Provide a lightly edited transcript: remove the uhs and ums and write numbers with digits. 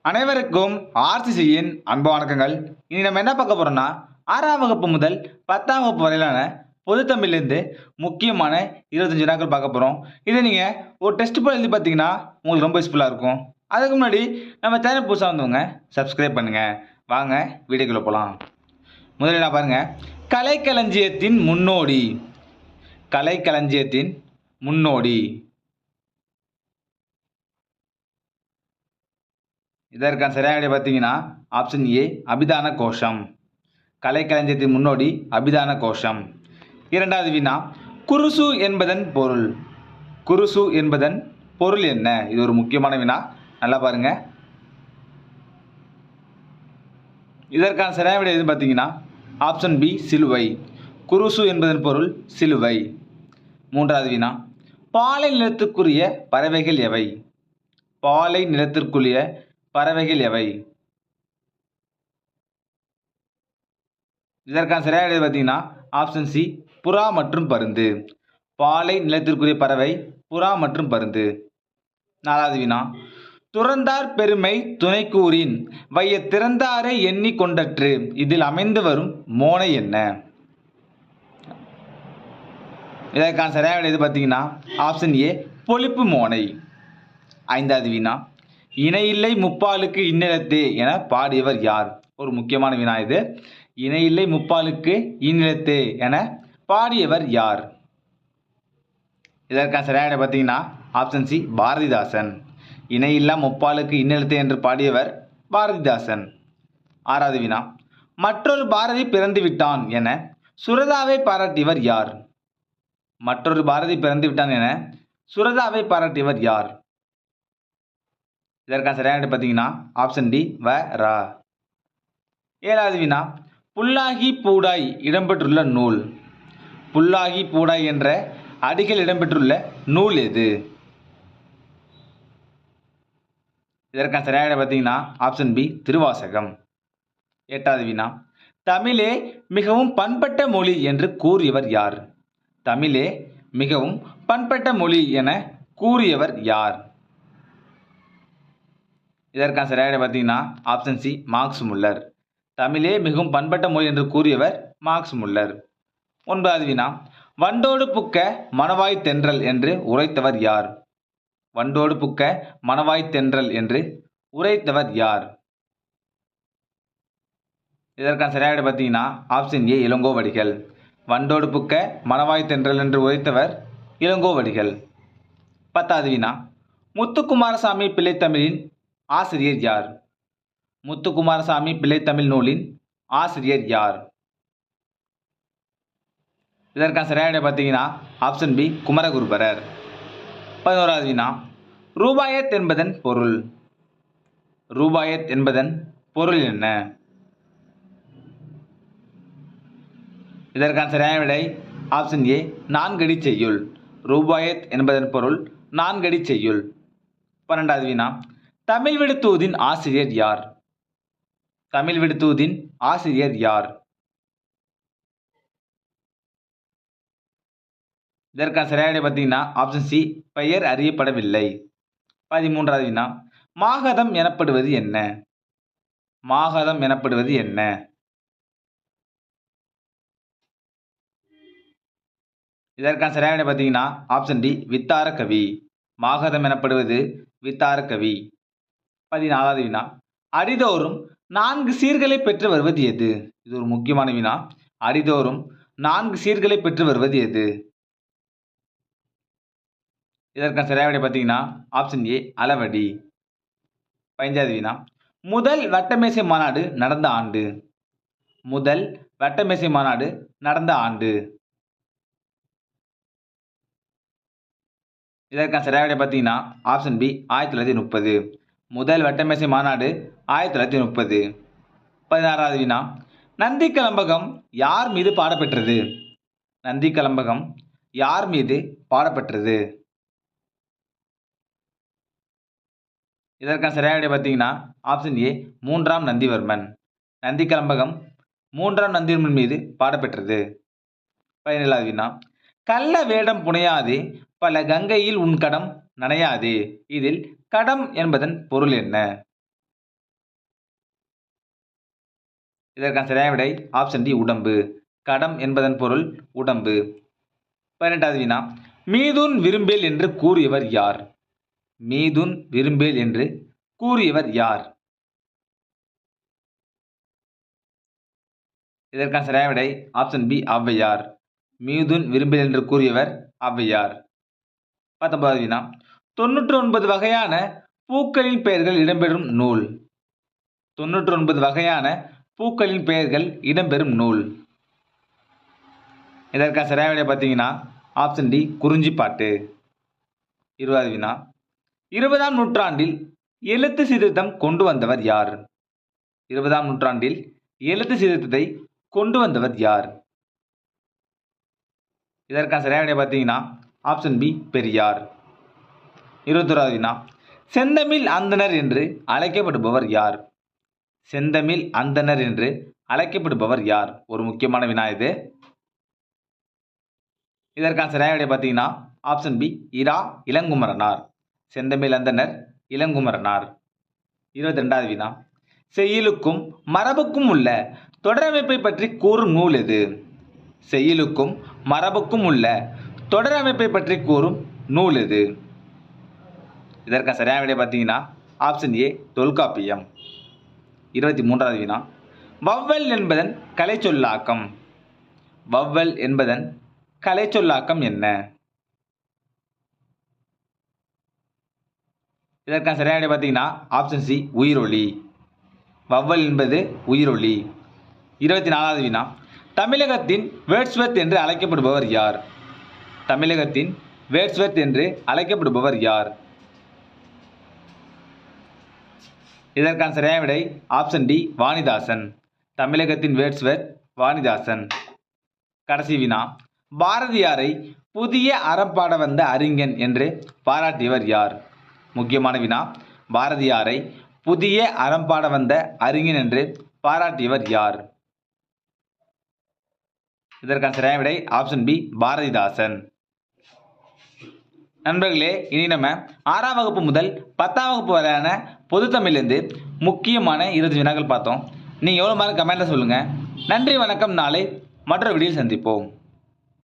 அனைவருக்கும் ஆர்சிசியின் அன்பு வணக்கங்கள். இனி நம்ம என்ன பார்க்க போறோம்னா, 6ஆம் வகுப்பு முதல் 10ஆம் வகுப்பு வரையிலான பொதுத்தமிழ்லேருந்து முக்கியமான 25 வினாக்கள் பார்க்க போறோம். இதை நீங்க ஒரு டெஸ்ட் போல எழுதி பார்த்தீங்கன்னா உங்களுக்கு ரொம்ப யூஸ்ஃபுல்லா இருக்கும். அதுக்கு முன்னாடி நம்ம சேனல் புதுசா வந்தவங்க சப்ஸ்கிரைப் பண்ணுங்க. வாங்க வீடியோக்குள்ள போலாம். முதல்ல நான் பாருங்க, கலைக்களஞ்சியத்தின் முன்னோடி. கலைக்களஞ்சியத்தின் முன்னோடி. இதற்கான சரியான விடை பார்த்தீங்கன்னா ஆப்ஷன் ஏ அபிதான கோஷம். கலைக்களஞ்சியத்தின் முன்னோடி அபிதான கோஷம். இரண்டாவது வினா, குருசு என்பதன் பொருள். குருசு என்பதன் பொருள் என்ன? இது ஒரு முக்கியமான வினா, நல்லா பாருங்க. இதற்கான சரியான விடை எது பார்த்தீங்கன்னா ஆப்ஷன் பி சிலுவை. குருசு என்பதன் பொருள் சிலுவை. மூன்றாவது வினா, பாலை நிலத்துக்குரிய பறவைகள் எவை? பாலை நிலத்திற்குரிய பறவைகள் எவை? இதற்கான சரியான விடை பார்த்தீங்கன்னா ஆப்ஷன் சி புறா மற்றும் பருந்து. பாலை நிலத்திற்குரிய பறவை புறா மற்றும் பருந்து. நாலாவது வினா, துறந்தார் பெருமை துணைக்கூறின் வைய திறந்தாரை எண்ணி கொண்டற்று இதில் அமைந்து வரும் மோனை என்ன? இதற்கான சரியான விடை எது பார்த்தீங்கன்னா ஆப்ஷன் ஏ பொழிப்பு மோனை. ஐந்தாவது வினா, இணையில்லை முப்பாலுக்கு இந்நிலத்தே என பாடியவர் யார்? ஒரு முக்கியமான வினா இது. இணையில்லை முப்பாலுக்கு இந்நிலத்தே என பாடியவர் யார்? இதற்கான சரியான விடை பார்த்தீங்கன்னா ஆப்ஷன் சி பாரதிதாசன். இணையில்லா முப்பாலுக்கு இந்நிலத்தே என்று பாடியவர் பாரதிதாசன். ஆறாவது வினா, மற்றொரு பாரதி பிறந்து விட்டான் என சுரதாவை பாராட்டியவர் யார்? மற்றொரு பாரதி பிறந்து விட்டான் என சுரதாவை பாராட்டியவர் யார்? இதற்கான சரியான விடை பார்த்தீங்கன்னா ஆப்ஷன் டி வ ரா. ஏழாவது வினா, புல்லாகி பூடாய் இடம்பெற்றுள்ள நூல். புல்லாகி பூடாய் என்ற அடிகள் இடம்பெற்றுள்ள நூல் எது? இதற்கான சரியான விடை பார்த்தீங்கன்னா ஆப்ஷன் பி திருவாசகம். எட்டாவது வினா, தமிழே மிகவும் பண்பட்ட மொழி என்று கூறியவர் யார்? தமிழே மிகவும் பண்பட்ட மொழி என கூறியவர் யார்? இதற்கான சரியான விடை பார்த்தீங்கன்னா ஆப்ஷன் சி மார்க்ஸ் முல்லர். தமிழே மிகவும் பண்பட்ட மொழி என்று கூறியவர் மார்க்ஸ் முல்லர். ஒன்பதாவது வினா, வண்டோடு புக்க மணவாய் தென்றல் என்று உரைத்தவர் யார்? வண்டோடு புக்க மணவாய் தென்றல் என்று உரைத்தவர் யார்? இதற்கான சரியான விடை பார்த்தீங்கன்னா ஆப்ஷன் ஏ இளங்கோவடிகள். வண்டோடு புக்க மணவாய் தென்றல் என்று உரைத்தவர் இளங்கோவடிகள். பத்தாவது வினா, முத்துக்குமாரசாமி பிள்ளைத்தமிழின் ஆசிரியர் யார்? முத்துக்குமாரசாமி பிள்ளைத்தமிழ் நூலின் ஆசிரியர் யார்? இதற்கான சரியான விடை பார்த்தீங்கன்னா ஆப்ஷன் பி குமரகுருபரர். 11வது வினா, ரூபாயத் என்பதன் பொருள். ரூபாயத் என்பதன் பொருள் என்ன? இதற்கான சரியான விடை ஆப்ஷன் ஏ நான்கடி செய்யுள். ரூபாயத் என்பதன் பொருள் நான்கடி செய்யுள். 12வது வினா, தமிழ் விடுதூதின் ஆசிரியர் யார்? தமிழ் விடுதூதின் ஆசிரியர் யார்? இதற்கான சரியான விடை பார்த்தீங்கன்னா ஆப்ஷன் சி பெயர் அறியப்படவில்லை. 13வது வினா, மாகதம் எனப்படுவது என்ன? மாகதம் எனப்படுவது என்ன? இதற்கான சரியான விடை பார்த்தீங்கன்னா ஆப்ஷன் டி வித்தார கவி. மாகதம் எனப்படுவது வித்தார கவி. 14வது வினா, அடிதோறும் 4 சீர்களை பெற்று வருவது எது? இது ஒரு முக்கியமான வினா. அடிதோறும் 4 சீர்களை பெற்று வருவது எது? இதற்கான சரியான விடை பார்த்தீங்கன்னா ஆப்ஷன் ஏ அளவடி. 15வது வினா, முதல் வட்டமேசை மாநாடு நடந்த ஆண்டு. முதல் வட்டமேசை மாநாடு நடந்த ஆண்டு. இதற்கான சரியான விடை பார்த்தீங்கன்னா ஆப்ஷன் பி 1930. முதல் வட்டமேசை மாநாடு 1930. 16வது வினா, நந்தி கலம்பகம் யார் மீது பாடப்பெற்றது? நந்தி கலம்பகம் யார் மீது பாடப்பெற்றது? இதற்கான சரியான விடை பார்த்தீங்கன்னா ஆப்ஷன் ஏ 3ஆம் நந்திவர்மன். நந்தி கலம்பகம் 3ஆம் நந்திவர்மன் மீது பாடப்பெற்றது. 17வது வினா, கள்ள வேடம் புனையாதே பல கங்கையில் உன் கடம் நனையாதே இதில் கடம் என்பதன் பொருள் என்ன? இதற்கான சரியான விடை ஆப்ஷன் டி உடம்பு. கடம் என்பதன் பொருள் உடம்பு. 18வது வினா, மீதுன் விரும்பேல் என்று கூறியவர் யார்? மீதுன் விரும்பேல் என்று கூறியவர் யார்? இதற்கான சரியான விடை ஆப்ஷன் பி ஔவையார். மீதுன் விரும்பேல் என்று கூறியவர் ஔவையார். 19வது வினா, 99 வகையான பூக்களின் பெயர்கள் இடம்பெறும் நூல். 99 வகையான பூக்களின் பெயர்கள் இடம்பெறும் நூல். இதற்கான சரியான விடை பார்த்தீங்கன்னா ஆப்ஷன் டி குறிஞ்சிப்பாட்டு. 20வது வினா, 20ஆம் நூற்றாண்டில் எழுத்து சீர்திருத்தம் கொண்டு வந்தவர் யார்? 20ஆம் நூற்றாண்டில் எழுத்து சீர்திருத்தத்தை கொண்டு வந்தவர் யார்? இதற்கான சரியான விடை பார்த்தீங்கன்னா ஆப்ஷன் பி பெரியார். 21வது வினா, செந்தமிழ் அந்தணர் என்று அழைக்கப்படுபவர் யார்? செந்தமிழ் அந்தணர் என்று அழைக்கப்படுபவர் யார்? ஒரு முக்கியமான வினா இது. இதற்கான சரியான விடை பார்த்தீங்கன்னா ஆப்ஷன் பி இரா இளங்குமரனார். செந்தமிழ் அந்தணர் இளங்குமரனார். 22வது வினா, செய்யுளுக்கும் மரபுக்கும் உள்ள தொடரமைப்பை பற்றி கூறும் நூல் எது? செய்யுளுக்கும் மரபுக்கும் உள்ள தொடரமைப்பை பற்றி கூறும் நூல் எது? இதற்கான சரியான விடை பார்த்தீங்கன்னா ஆப்ஷன் ஏ தொல்காப்பியம். 23வது வினா, வௌவல் என்பதன் கலை சொல்லாக்கம். வௌவல் என்பதன் கலை சொல்லாக்கம் என்ன? இதற்கான சரியான விடை பார்த்தீங்கன்னா ஆப்ஷன் சி உயிரொலி. வௌவல் என்பது உயிரொலி. 24வது வினா, தமிழகத்தின் வேர்ட்ஸ்வர்த் என்று அழைக்கப்படுபவர் யார்? தமிழகத்தின் வேர்ட்ஸ்வர்த் என்று அழைக்கப்படுபவர் யார்? இதற்கான சரியான விடை ஆப்ஷன் டி வாணிதாசன். தமிழகத்தின் வேர்ட்ஸ்வர்த் வாணிதாசன். கடைசி வினா, பாரதியாரை புதிய அறப்பாட வந்த அறிஞன் என்று பாராட்டியவர் யார்? முக்கியமான வினா, பாரதியாரை புதிய அறப்பாட வந்த அறிஞன் என்று பாராட்டியவர் யார்? இதற்கான சரியான விடை ஆப்ஷன் பி பாரதிதாசன். நண்பர்களே, இனி நம்ம 6ஆம் வகுப்பு முதல் 10ஆம் வகுப்பு வரையான பொதுத்தமிழ்லேருந்து முக்கியமான 20 வினாக்கள் பார்த்தோம். நீங்கள் எவ்வளோ மாதிரி கமெண்ட்டில் சொல்லுங்கள். நன்றி, வணக்கம். நாளை மற்றொரு வீடியோவில் சந்திப்போம்.